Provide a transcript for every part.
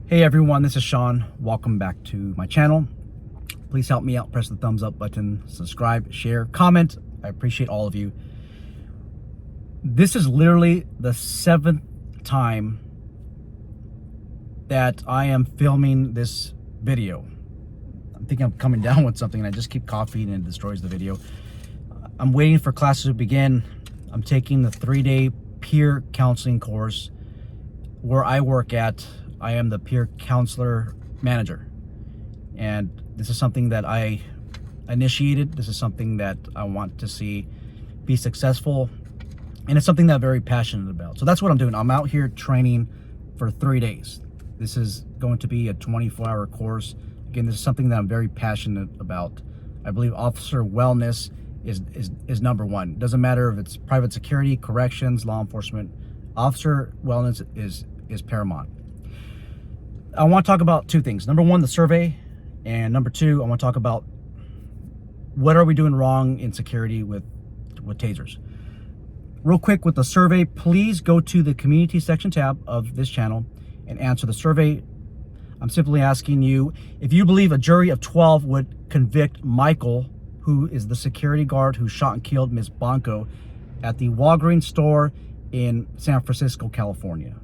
Hey everyone, this is Sean. Welcome back to my channel. Please help me out. Press the thumbs up button, subscribe, share, comment. I appreciate all of you. This is literally the 7th time that I am filming this video. I think I'm coming down with something and I just keep coughing and it destroys the video. I'm waiting for classes to begin. I'm taking the 3-day peer counseling course where I work at. I am the peer counselor manager, and this is something that I initiated. This is something that I want to see be successful, and it's something that I'm very passionate about. So that's what I'm doing. I'm out here training for 3 days. This is going to be a 24-hour course. Again, this is something that I'm very passionate about. I believe officer wellness is number one. It doesn't matter if it's private security, corrections, law enforcement. Officer wellness is paramount. I want to talk about two things. Number one, the survey, and number two, I want to talk about what are we doing wrong in security with tasers. Real quick with the survey, please go to the community section tab of this channel and answer the survey. I'm simply asking you if you believe a jury of 12 would convict Michael, who is the security guard who shot and killed Ms. Blanco at the Walgreens store in San Francisco, California.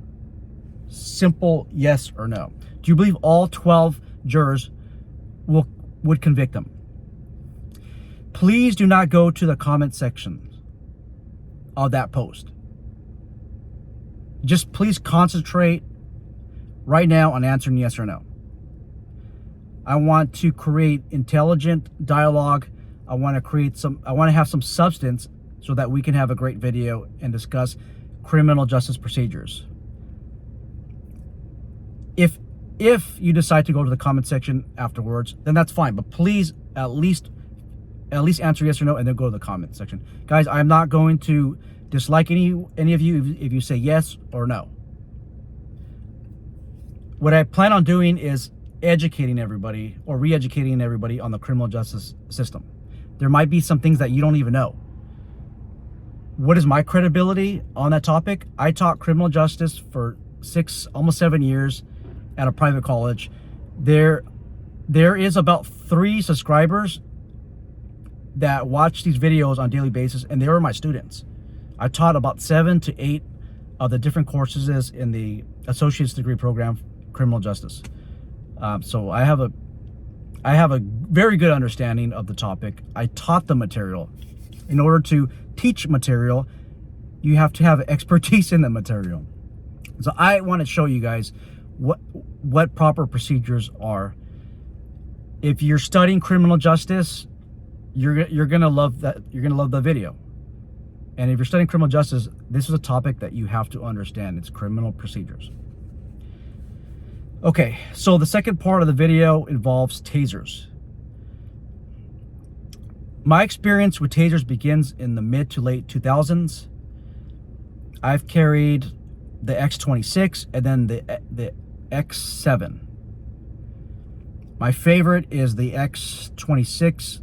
Simple yes or no. Do you believe all 12 jurors would convict them? Please do not go to the comment section of that post. Just please concentrate right now on answering yes or no. I want to create intelligent dialogue. I want to have some substance so that we can have a great video and discuss criminal justice procedures. If you decide to go to the comment section afterwards, then that's fine. But please at least answer yes or no and then go to the comment section. Guys, I'm not going to dislike any of you if you say yes or no. What I plan on doing is educating everybody or re-educating everybody on the criminal justice system. There might be some things that you don't even know. What is my credibility on that topic? I taught criminal justice for almost 7 years at a private college. There is about 3 subscribers that watch these videos on a daily basis, and they were my students. I taught about 7 to 8 of the different courses in the associate's degree program, criminal justice. So I have a very good understanding of the topic. I taught the material. In order to teach material, you have to have expertise in the material. So I want to show you guys what proper procedures are. If you're studying criminal justice, you're gonna love that. You're gonna love the video. And if you're studying criminal justice, this is a topic that you have to understand. It's criminal procedures. Okay, so the second part of the video involves tasers. My experience with tasers begins in the mid to late 2000s. I've carried the X26 and then the X7. My favorite is the X26.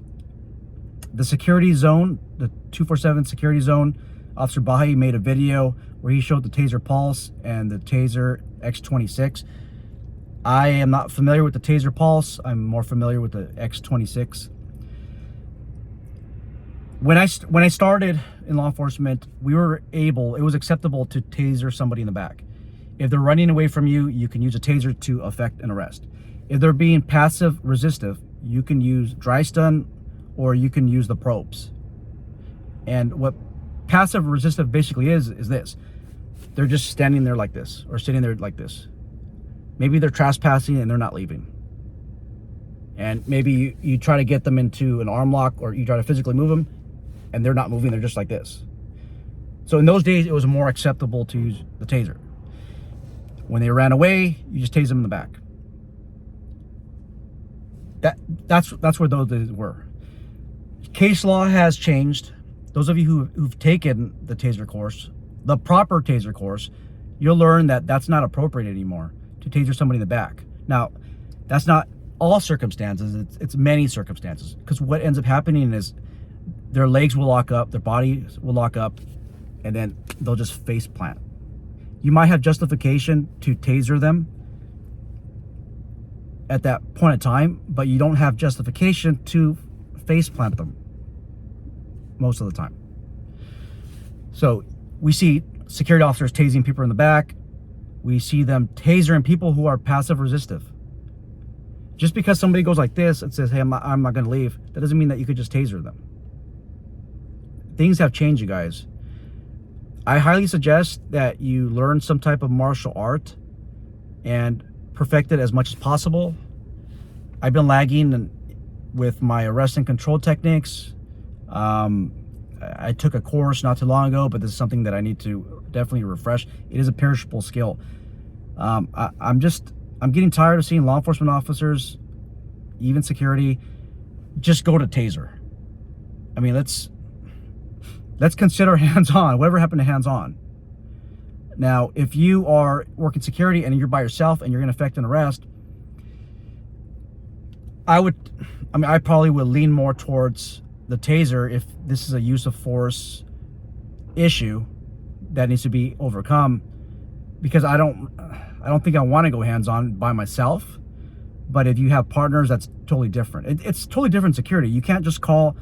The security zone, the 247 security zone, Officer Baha'i made a video where he showed the Taser Pulse and the Taser X26. I am not familiar with the Taser Pulse. I'm more familiar with the X26. When I started in law enforcement, it was acceptable to taser somebody in the back. If they're running away from you, you can use a taser to effect an arrest. If they're being passive resistive, you can use dry stun or you can use the probes. And what passive resistive basically is this. They're just standing there like this or sitting there like this. Maybe they're trespassing and they're not leaving. And maybe you try to get them into an arm lock or you try to physically move them and they're not moving, they're just like this. So in those days, it was more acceptable to use the taser. When they ran away, you just tase them in the back. That's where those days were. Case law has changed. Those of you who've taken the taser course, the proper taser course, you'll learn that that's not appropriate anymore to taser somebody in the back. Now, that's not all circumstances, it's many circumstances, because what ends up happening is their legs will lock up, their body will lock up, and then they'll just face plant. You might have justification to taser them, at that point in time, but you don't have justification to face plant them most of the time. So we see security officers tasing people in the back. We see them tasering people who are passive resistive. Just because somebody goes like this and says, hey, I'm not going to leave, that doesn't mean that you could just taser them. Things have changed, you guys. I highly suggest that you learn some type of martial art and perfect it as much as possible. I've been lagging with my arrest and control techniques. I took a course not too long ago, but this is something that I need to definitely refresh. It is a perishable skill. I'm getting tired of seeing law enforcement officers, even security, just go to taser. I mean, let's consider hands-on. Whatever happened to hands-on? Now, if you are working security and you're by yourself and you're going to effect an arrest, I probably would lean more towards the taser if this is a use of force issue that needs to be overcome, because I don't think I want to go hands-on by myself. But if you have partners, that's totally different. It's totally different security. You can't just call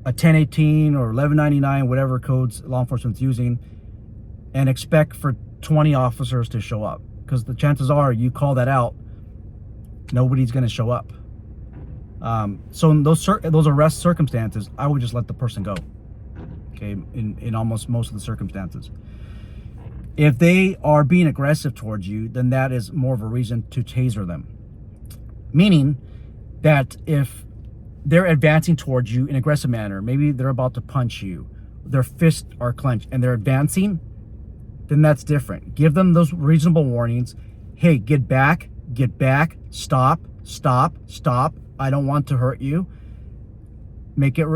a 1018 or 1199, whatever codes law enforcement's using, and expect for 20 officers to show up, because the chances are you call that out, nobody's going to show up. So in those arrest circumstances, I would just let the person go. Okay, in almost most of the circumstances. If they are being aggressive towards you, then that is more of a reason to taser them. Meaning that if they're advancing towards you in an aggressive manner, maybe they're about to punch you, their fists are clenched and they're advancing, then that's different. Give them those reasonable warnings. Hey, get back, stop, I don't want to hurt you. Make it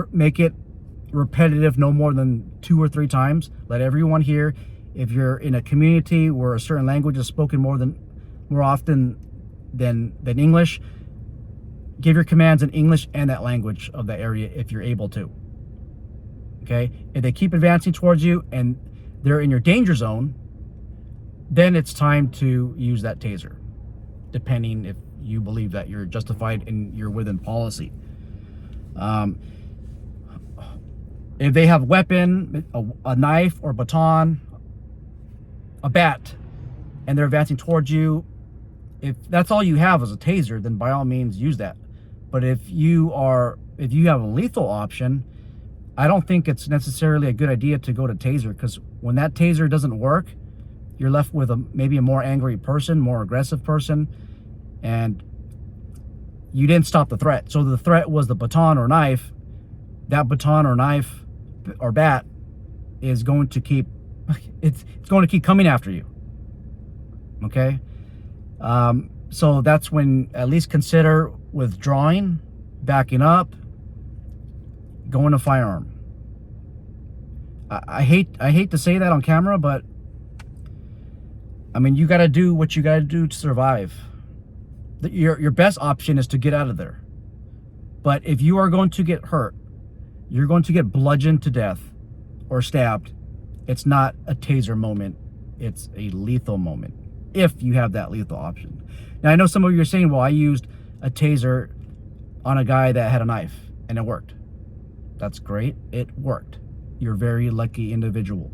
repetitive, no more than 2 or 3 times. Let everyone hear. If you're in a community where a certain language is spoken more often than English, give your commands in English and that language of the area if you're able to. Okay? If they keep advancing towards you and they're in your danger zone, then it's time to use that taser, depending if you believe that you're justified and you're within policy. If they have a weapon, a knife or baton, a bat, and they're advancing towards you, if that's all you have is a taser, then by all means use that. But if you have a lethal option, I don't think it's necessarily a good idea to go to taser, because when that taser doesn't work, you're left with maybe a more angry person, more aggressive person, and you didn't stop the threat. So the threat was the baton or knife. That baton or knife or bat is going to keep coming after you. Okay? So that's when at least consider withdrawing, backing up, going to firearm. I hate to say that on camera, but I mean, you got to do what you got to do to survive. Your best option is to get out of there. But if you are going to get hurt, you're going to get bludgeoned to death or stabbed, it's not a taser moment, it's a lethal moment, if you have that lethal option. Now, I know some of you are saying, well, I used a taser on a guy that had a knife and it worked. That's great, it worked. You're a very lucky individual.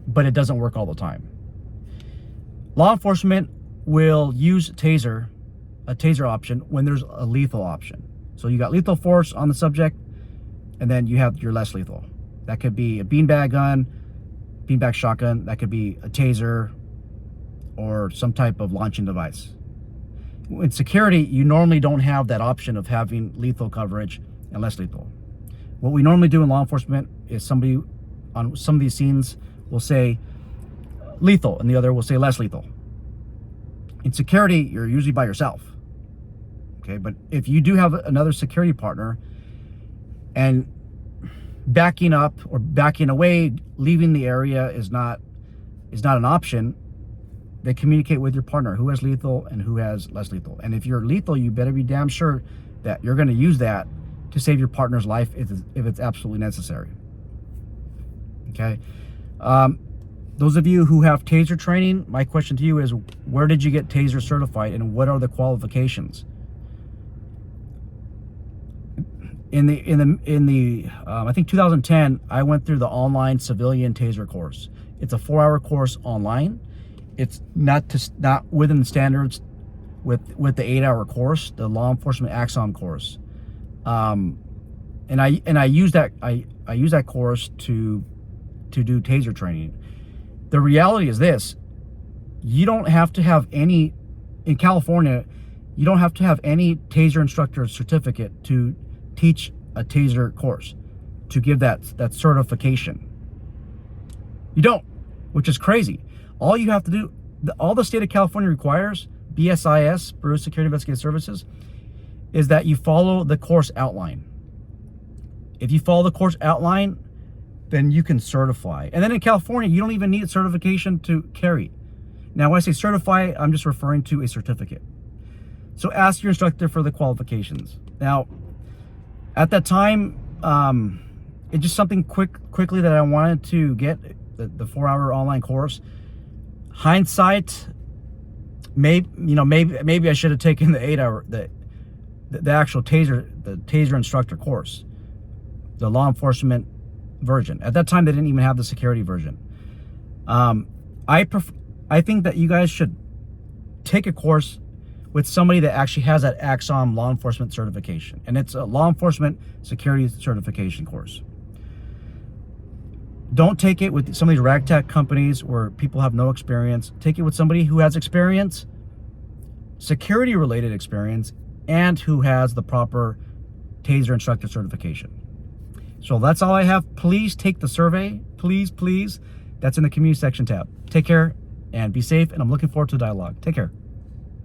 But it doesn't work all the time. Law enforcement will use a taser option when there's a lethal option. So you got lethal force on the subject, and then you have your less lethal. That could be a beanbag gun, beanbag shotgun, that could be a taser, or some type of launching device. In security, you normally don't have that option of having lethal coverage and less lethal. What we normally do in law enforcement is somebody on some of these scenes will say lethal and the other will say less lethal. In security, you're usually by yourself. Okay, but if you do have another security partner, and backing up or backing away, leaving the area is not an option, they communicate with your partner who has lethal and who has less lethal. And if you're lethal, you better be damn sure that you're going to use that to save your partner's life if it's absolutely necessary. Okay. Those of you who have Taser training, my question to you is, where did you get Taser certified and what are the qualifications? In the I think 2010, I went through the online civilian Taser course. It's a 4-hour course online. It's not within the standards with the 8-hour course, the law enforcement Axon course. And I use that course to do Taser training. The reality is this: you don't have to have any, in California, you don't have to have any Taser instructor certificate to teach a Taser course, to give that certification. You don't, which is crazy. All you have to do, all the state of California requires, BSIS, Bureau of Security Investigative Services, is that you follow the course outline. If you follow the course outline, then you can certify. And then in California, you don't even need a certification to carry. Now, when I say certify, I'm just referring to a certificate. So ask your instructor for the qualifications. Now, at that time, it's just something quickly that I wanted to get, the 4-hour online course. Hindsight, maybe I should have taken the 8-hour, the actual Taser instructor course, the law enforcement version. At that time, they didn't even have the security version. I think that you guys should take a course with somebody that actually has that Axon law enforcement certification, and it's a law enforcement security certification course. Don't take it with some of these ragtag companies where people have no experience. Take it with somebody who has experience, security related experience, and who has the proper Taser instructor certification. So that's all I have. Please take the survey. Please. That's in the community section tab. Take care and be safe. And I'm looking forward to the dialogue. Take care.